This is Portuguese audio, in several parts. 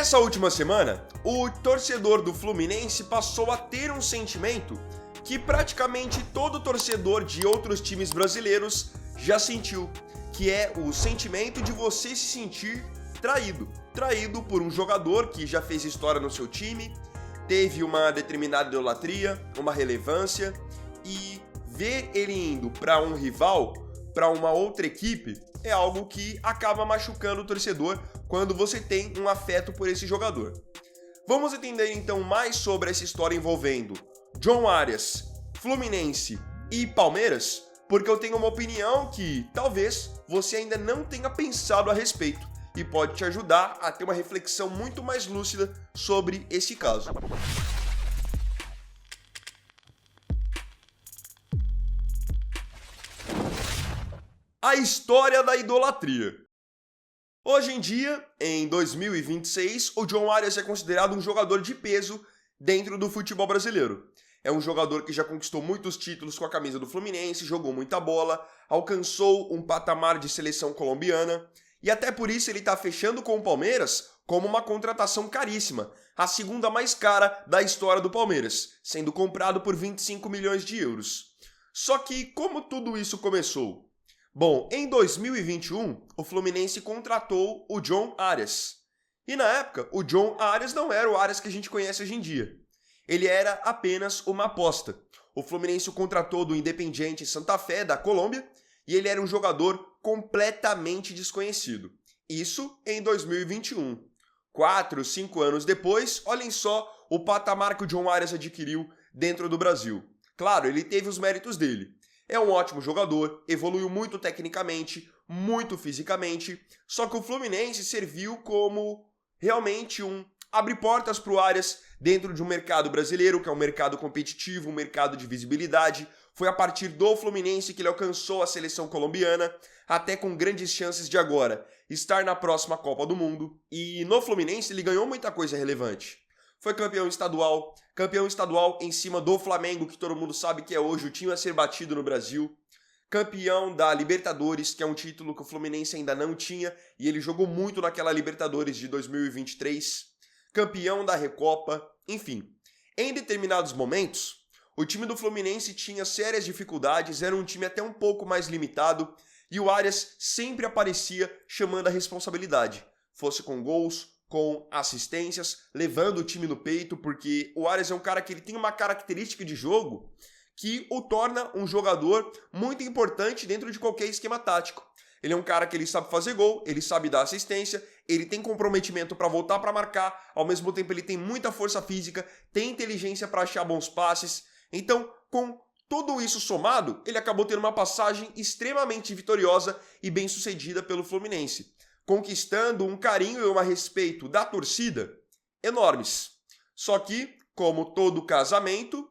Nessa última semana, o torcedor do Fluminense passou a ter um sentimento que praticamente todo torcedor de outros times brasileiros já sentiu, que é o sentimento de você se sentir traído. Traído por um jogador que já fez história no seu time, teve uma determinada idolatria, uma relevância, e ver ele indo para um rival, para uma outra equipe, é algo que acaba machucando o torcedor quando você tem um afeto por esse jogador. Vamos entender então mais sobre essa história envolvendo John Arias, Fluminense e Palmeiras, porque eu tenho uma opinião que talvez você ainda não tenha pensado a respeito e pode te ajudar a ter uma reflexão muito mais lúcida sobre esse caso. A história da idolatria. Hoje em dia, em 2026, o John Arias é considerado um jogador de peso dentro do futebol brasileiro. É um jogador que já conquistou muitos títulos com a camisa do Fluminense, jogou muita bola, alcançou um patamar de seleção colombiana e até por isso ele está fechando com o Palmeiras como uma contratação caríssima, a segunda mais cara da história do Palmeiras, sendo comprado por 25 milhões de euros. Só que como tudo isso começou? Bom, em 2021, o Fluminense contratou o John Arias. E na época, o John Arias não era o Arias que a gente conhece hoje em dia. Ele era apenas uma aposta. O Fluminense o contratou do Independiente Santa Fé, da Colômbia, e ele era um jogador completamente desconhecido. Isso em 2021. 4, 5 anos depois, olhem só o patamar que o John Arias adquiriu dentro do Brasil. Claro, ele teve os méritos dele. É um ótimo jogador, evoluiu muito tecnicamente, muito fisicamente, só que o Fluminense serviu como realmente um abre portas para o Arias dentro de um mercado brasileiro, que é um mercado competitivo, um mercado de visibilidade. Foi a partir do Fluminense que ele alcançou a seleção colombiana, até com grandes chances de agora estar na próxima Copa do Mundo. E no Fluminense ele ganhou muita coisa relevante. Foi campeão estadual em cima do Flamengo, que todo mundo sabe que é hoje o time a ser batido no Brasil. Campeão da Libertadores, que é um título que o Fluminense ainda não tinha, e ele jogou muito naquela Libertadores de 2023. Campeão da Recopa, enfim. Em determinados momentos, o time do Fluminense tinha sérias dificuldades, era um time até um pouco mais limitado, e o Arias sempre aparecia chamando a responsabilidade. Fosse com gols, com assistências, levando o time no peito, porque o Arias é um cara que ele tem uma característica de jogo que o torna um jogador muito importante dentro de qualquer esquema tático. Ele é um cara que ele sabe fazer gol, ele sabe dar assistência, ele tem comprometimento para voltar para marcar, ao mesmo tempo ele tem muita força física, tem inteligência para achar bons passes. Então, com tudo isso somado, ele acabou tendo uma passagem extremamente vitoriosa e bem-sucedida pelo Fluminense, conquistando um carinho e um respeito da torcida enormes. Só que, como todo casamento,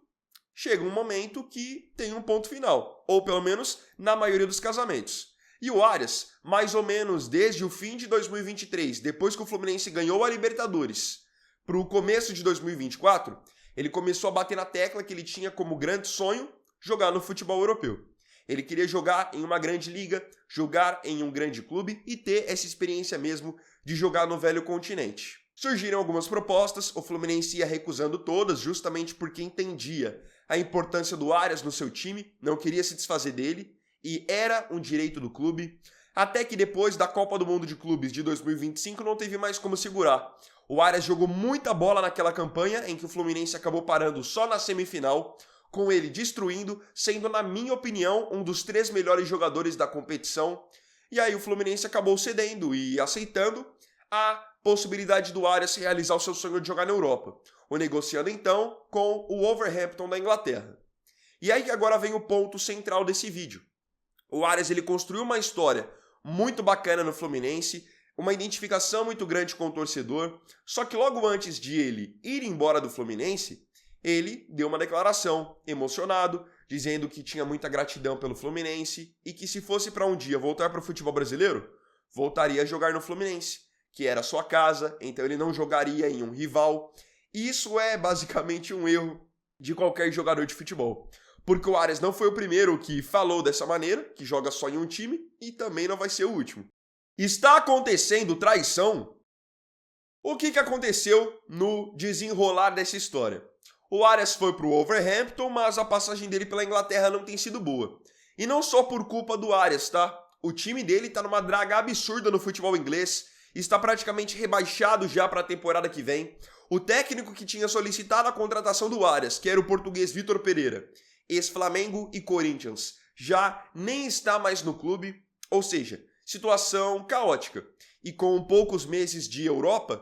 chega um momento que tem um ponto final, ou pelo menos na maioria dos casamentos. E o Arias, mais ou menos desde o fim de 2023, depois que o Fluminense ganhou a Libertadores, para o começo de 2024, ele começou a bater na tecla que ele tinha como grande sonho jogar no futebol europeu. Ele queria jogar em uma grande liga, jogar em um grande clube e ter essa experiência mesmo de jogar no velho continente. Surgiram algumas propostas, o Fluminense ia recusando todas, justamente porque entendia a importância do Arias no seu time, não queria se desfazer dele, e era um direito do clube, até que depois da Copa do Mundo de Clubes de 2025 não teve mais como segurar. O Arias jogou muita bola naquela campanha em que o Fluminense acabou parando só na semifinal, com ele destruindo, sendo, na minha opinião, um dos 3 melhores jogadores da competição. E aí o Fluminense acabou cedendo e aceitando a possibilidade do Arias realizar o seu sonho de jogar na Europa, o negociando então com o Wolverhampton da Inglaterra. E aí que agora vem o ponto central desse vídeo. O Arias ele construiu uma história muito bacana no Fluminense, uma identificação muito grande com o torcedor, só que logo antes de ele ir embora do Fluminense, ele deu uma declaração emocionado, dizendo que tinha muita gratidão pelo Fluminense e que se fosse para um dia voltar para o futebol brasileiro, voltaria a jogar no Fluminense, que era sua casa, então ele não jogaria em um rival. Isso é basicamente um erro de qualquer jogador de futebol, porque o Arias não foi o primeiro que falou dessa maneira, que joga só em um time, e também não vai ser o último. Está acontecendo traição? O que aconteceu no desenrolar dessa história? O Arias foi para o Wolverhampton, mas a passagem dele pela Inglaterra não tem sido boa. E não só por culpa do Arias, tá? O time dele está numa draga absurda no futebol inglês, está praticamente rebaixado já para a temporada que vem. O técnico que tinha solicitado a contratação do Arias, que era o português Vitor Pereira, ex-Flamengo e Corinthians, já nem está mais no clube, ou seja, situação caótica. E com poucos meses de Europa,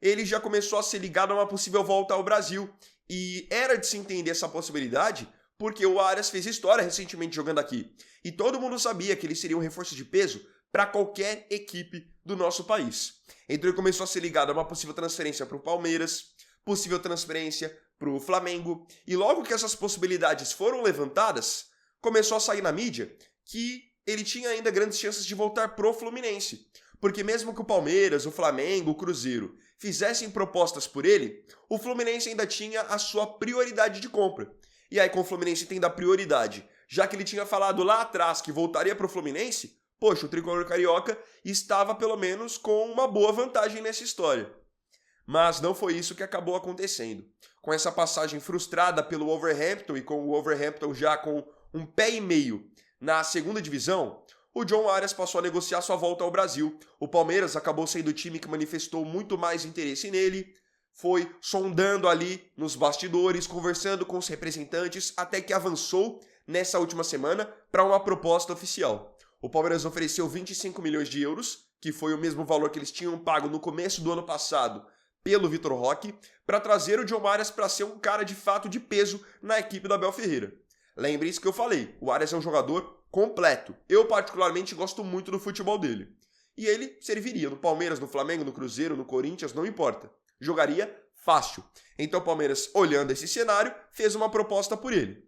ele já começou a ser ligado a uma possível volta ao Brasil. E era de se entender essa possibilidade porque o Arias fez história recentemente jogando aqui. E todo mundo sabia que ele seria um reforço de peso para qualquer equipe do nosso país. Então ele começou a ser ligado a uma possível transferência para o Palmeiras, possível transferência para o Flamengo. E logo que essas possibilidades foram levantadas, começou a sair na mídia que ele tinha ainda grandes chances de voltar pro Fluminense. Porque mesmo que o Palmeiras, o Flamengo, o Cruzeiro fizessem propostas por ele, o Fluminense ainda tinha a sua prioridade de compra. E aí com o Fluminense tendo a prioridade, já que ele tinha falado lá atrás que voltaria pro Fluminense, poxa, o tricolor carioca estava pelo menos com uma boa vantagem nessa história. Mas não foi isso que acabou acontecendo. Com essa passagem frustrada pelo Wolverhampton e com o Wolverhampton já com um pé e meio na segunda divisão, o John Arias passou a negociar sua volta ao Brasil. O Palmeiras acabou sendo o time que manifestou muito mais interesse nele, foi sondando ali nos bastidores, conversando com os representantes, até que avançou nessa última semana para uma proposta oficial. O Palmeiras ofereceu 25 milhões de euros, que foi o mesmo valor que eles tinham pago no começo do ano passado pelo Vitor Roque, para trazer o John Arias para ser um cara de fato de peso na equipe do Abel Ferreira. Lembre-se que eu falei, o Arias é um jogador completo. Eu particularmente gosto muito do futebol dele. E ele serviria no Palmeiras, no Flamengo, no Cruzeiro, no Corinthians, não importa. Jogaria fácil. Então o Palmeiras, olhando esse cenário, fez uma proposta por ele.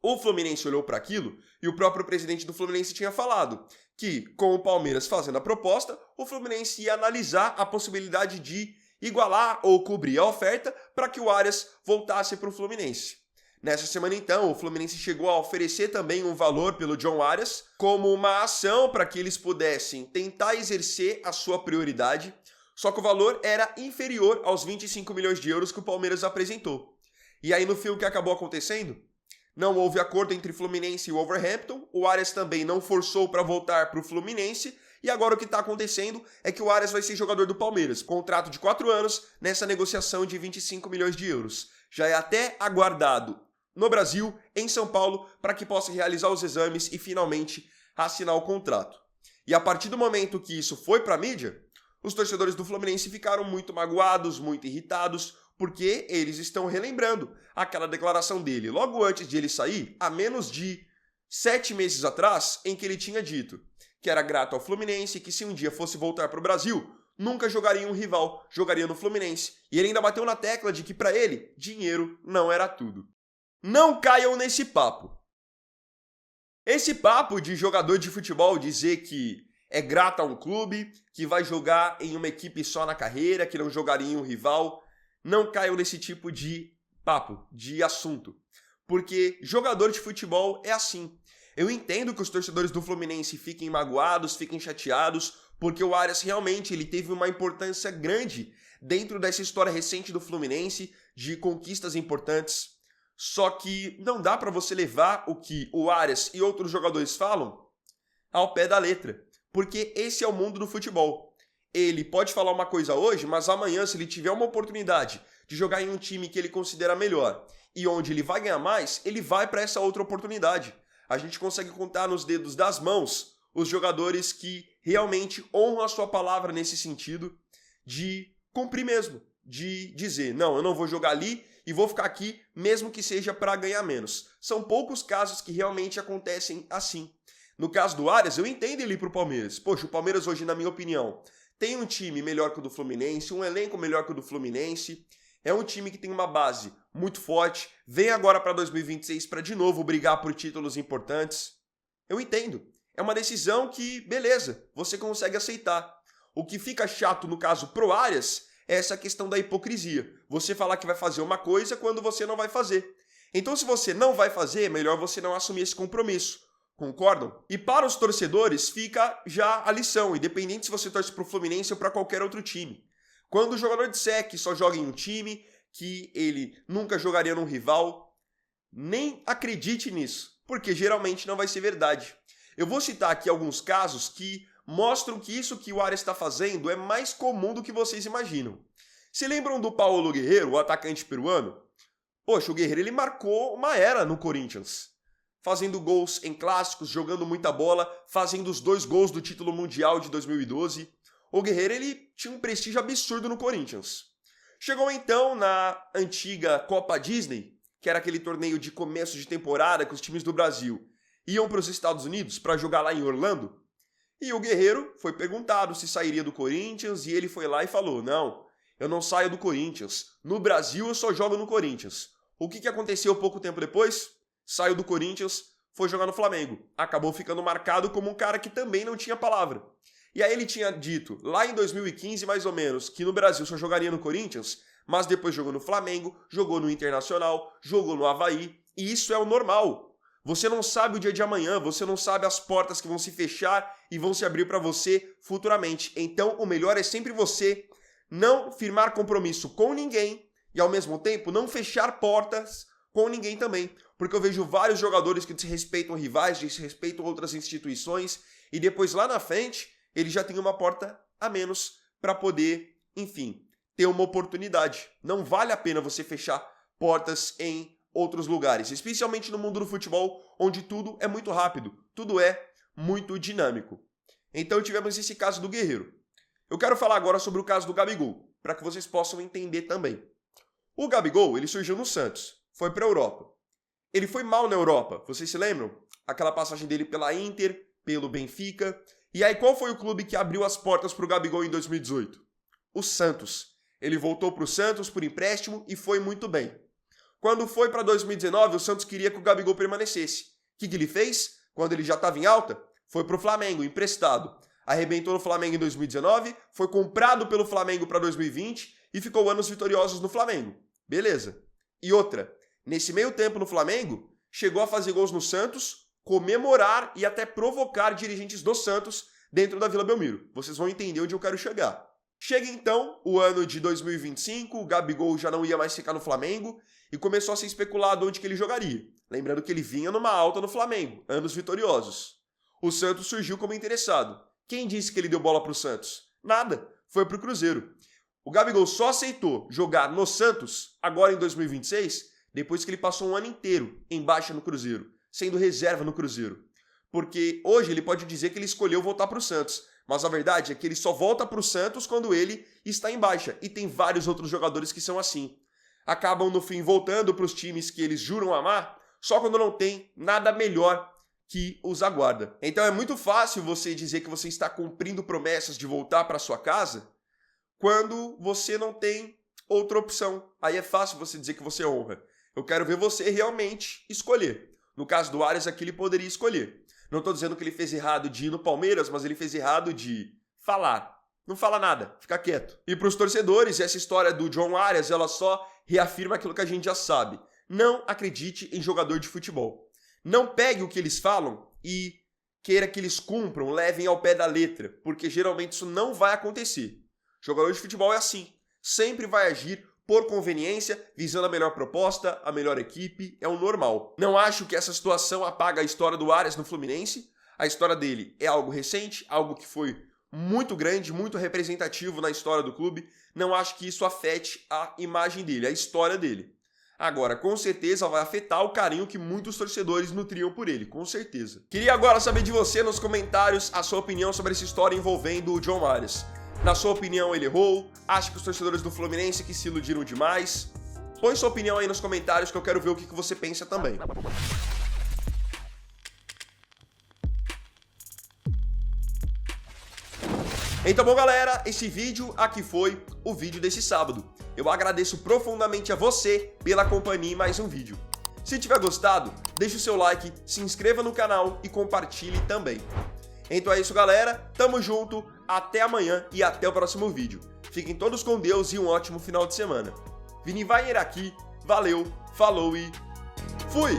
O Fluminense olhou para aquilo e o próprio presidente do Fluminense tinha falado que, com o Palmeiras fazendo a proposta, o Fluminense ia analisar a possibilidade de igualar ou cobrir a oferta para que o Arias voltasse para o Fluminense. Nessa semana, então, o Fluminense chegou a oferecer também um valor pelo John Arias como uma ação para que eles pudessem tentar exercer a sua prioridade, só que o valor era inferior aos 25 milhões de euros que o Palmeiras apresentou. E aí, no fim, o que acabou acontecendo? Não houve acordo entre Fluminense e Wolverhampton, o Arias também não forçou para voltar para o Fluminense, e agora o que está acontecendo é que o Arias vai ser jogador do Palmeiras, contrato de 4 anos nessa negociação de 25 milhões de euros. Já é até aguardado no Brasil, em São Paulo, para que possa realizar os exames e finalmente assinar o contrato. E a partir do momento que isso foi para a mídia, os torcedores do Fluminense ficaram muito magoados, muito irritados, porque eles estão relembrando aquela declaração dele logo antes de ele sair, há menos de 7 meses atrás, em que ele tinha dito que era grato ao Fluminense e que se um dia fosse voltar para o Brasil, nunca jogaria em um rival, jogaria no Fluminense. E ele ainda bateu na tecla de que para ele, dinheiro não era tudo. Não caiam nesse papo. Esse papo de jogador de futebol dizer que é grato a um clube, que vai jogar em uma equipe só na carreira, que não jogaria em um rival, não caiam nesse tipo de papo, de assunto. Porque jogador de futebol é assim. Eu entendo que os torcedores do Fluminense fiquem magoados, fiquem chateados, porque o Arias realmente ele teve uma importância grande dentro dessa história recente do Fluminense, de conquistas importantes. Só que não dá para você levar o que o Arias e outros jogadores falam ao pé da letra, porque esse é o mundo do futebol. Ele pode falar uma coisa hoje, mas amanhã, se ele tiver uma oportunidade de jogar em um time que ele considera melhor e onde ele vai ganhar mais, ele vai para essa outra oportunidade. A gente consegue contar nos dedos das mãos os jogadores que realmente honram a sua palavra nesse sentido de cumprir mesmo, de dizer, não, eu não vou jogar ali e vou ficar aqui mesmo que seja para ganhar menos. São poucos casos que realmente acontecem assim. No caso do Arias, eu entendo ele ir para o Palmeiras. Poxa, o Palmeiras hoje, na minha opinião, tem um time melhor que o do Fluminense, um elenco melhor que o do Fluminense. É um time que tem uma base muito forte. Vem agora para 2026 para de novo brigar por títulos importantes. Eu entendo. É uma decisão que, beleza, você consegue aceitar. O que fica chato no caso pro Arias é essa questão da hipocrisia. Você falar que vai fazer uma coisa quando você não vai fazer. Então, se você não vai fazer, é melhor você não assumir esse compromisso. Concordam? E para os torcedores fica já a lição, independente se você torce para o Fluminense ou para qualquer outro time. Quando o jogador disser que só joga em um time, que ele nunca jogaria num rival, nem acredite nisso, porque geralmente não vai ser verdade. Eu vou citar aqui alguns casos que mostram que isso que o Arias está fazendo é mais comum do que vocês imaginam. Se lembram do Paulo Guerreiro, o atacante peruano? Poxa, o Guerreiro ele marcou uma era no Corinthians, fazendo gols em clássicos, jogando muita bola, fazendo os 2 gols do título mundial de 2012. O Guerreiro ele tinha um prestígio absurdo no Corinthians. Chegou então na antiga Copa Disney, que era aquele torneio de começo de temporada que os times do Brasil iam para os Estados Unidos para jogar lá em Orlando. E o Guerreiro foi perguntado se sairia do Corinthians e ele foi lá e falou: não, eu não saio do Corinthians. No Brasil eu só jogo no Corinthians. O que aconteceu pouco tempo depois? Saiu do Corinthians, foi jogar no Flamengo. Acabou ficando marcado como um cara que também não tinha palavra. E aí ele tinha dito, lá em 2015 mais ou menos, que no Brasil só jogaria no Corinthians, mas depois jogou no Flamengo, jogou no Internacional, jogou no Avaí, e isso é o normal. Você não sabe o dia de amanhã, você não sabe as portas que vão se fechar e vão se abrir para você futuramente. Então o melhor é sempre você não firmar compromisso com ninguém e ao mesmo tempo não fechar portas com ninguém também. Porque eu vejo vários jogadores que desrespeitam rivais, desrespeitam outras instituições e depois lá na frente ele já tem uma porta a menos para poder, enfim, ter uma oportunidade. Não vale a pena você fechar portas em outros lugares, especialmente no mundo do futebol, onde tudo é muito rápido, tudo é muito dinâmico. Então tivemos esse caso do Guerreiro. Eu quero falar agora sobre o caso do Gabigol, para que vocês possam entender também. O Gabigol, ele surgiu no Santos, foi para a Europa. Ele foi mal na Europa, vocês se lembram? Aquela passagem dele pela Inter, pelo Benfica. E aí qual foi o clube que abriu as portas para o Gabigol em 2018? O Santos. Ele voltou para o Santos por empréstimo e foi muito bem. Quando foi para 2019, o Santos queria que o Gabigol permanecesse. O que ele fez? Quando ele já estava em alta, foi para o Flamengo, emprestado. Arrebentou no Flamengo em 2019, foi comprado pelo Flamengo para 2020 e ficou anos vitoriosos no Flamengo. Beleza. E outra, nesse meio tempo no Flamengo, chegou a fazer gols no Santos, comemorar e até provocar dirigentes do Santos dentro da Vila Belmiro. Vocês vão entender onde eu quero chegar. Chega então o ano de 2025, o Gabigol já não ia mais ficar no Flamengo e começou a ser especulado onde que ele jogaria. Lembrando que ele vinha numa alta no Flamengo, anos vitoriosos. O Santos surgiu como interessado. Quem disse que ele deu bola para o Santos? Nada, foi para o Cruzeiro. O Gabigol só aceitou jogar no Santos, agora em 2026, depois que ele passou um ano inteiro em baixa no Cruzeiro, sendo reserva no Cruzeiro. Porque hoje ele pode dizer que ele escolheu voltar para o Santos, mas a verdade é que ele só volta para o Santos quando ele está em baixa, e tem vários outros jogadores que são assim. Acabam no fim voltando para os times que eles juram amar, só quando não tem nada melhor que os aguarda. Então é muito fácil você dizer que você está cumprindo promessas de voltar para sua casa quando você não tem outra opção. Aí é fácil você dizer que você honra. Eu quero ver você realmente escolher. No caso do Arias aqui ele poderia escolher. Não estou dizendo que ele fez errado de ir no Palmeiras, mas ele fez errado de falar. Não fala nada, fica quieto. E para os torcedores, essa história do John Arias, ela só reafirma aquilo que a gente já sabe. Não acredite em jogador de futebol. Não pegue o que eles falam e queira que eles cumpram, levem ao pé da letra, porque geralmente isso não vai acontecer. Jogador de futebol é assim, sempre vai agir por conveniência, visando a melhor proposta, a melhor equipe, é o normal. Não acho que essa situação apaga a história do Arias no Fluminense. A história dele é algo recente, algo que foi muito grande, muito representativo na história do clube. Não acho que isso afete a imagem dele, a história dele. Agora, com certeza vai afetar o carinho que muitos torcedores nutriam por ele, com certeza. Queria agora saber de você nos comentários a sua opinião sobre essa história envolvendo o John Arias. Na sua opinião, ele errou? Acha que os torcedores do Fluminense que se iludiram demais? Põe sua opinião aí nos comentários que eu quero ver o que você pensa também. Então, bom, galera, esse vídeo aqui foi o vídeo desse sábado. Eu agradeço profundamente a você pela companhia em mais um vídeo. Se tiver gostado, deixe o seu like, se inscreva no canal e compartilhe também. Então é isso, galera. Tamo junto, até amanhã e até o próximo vídeo. Fiquem todos com Deus e um ótimo final de semana. Vini Wagner aqui, valeu, falou e fui!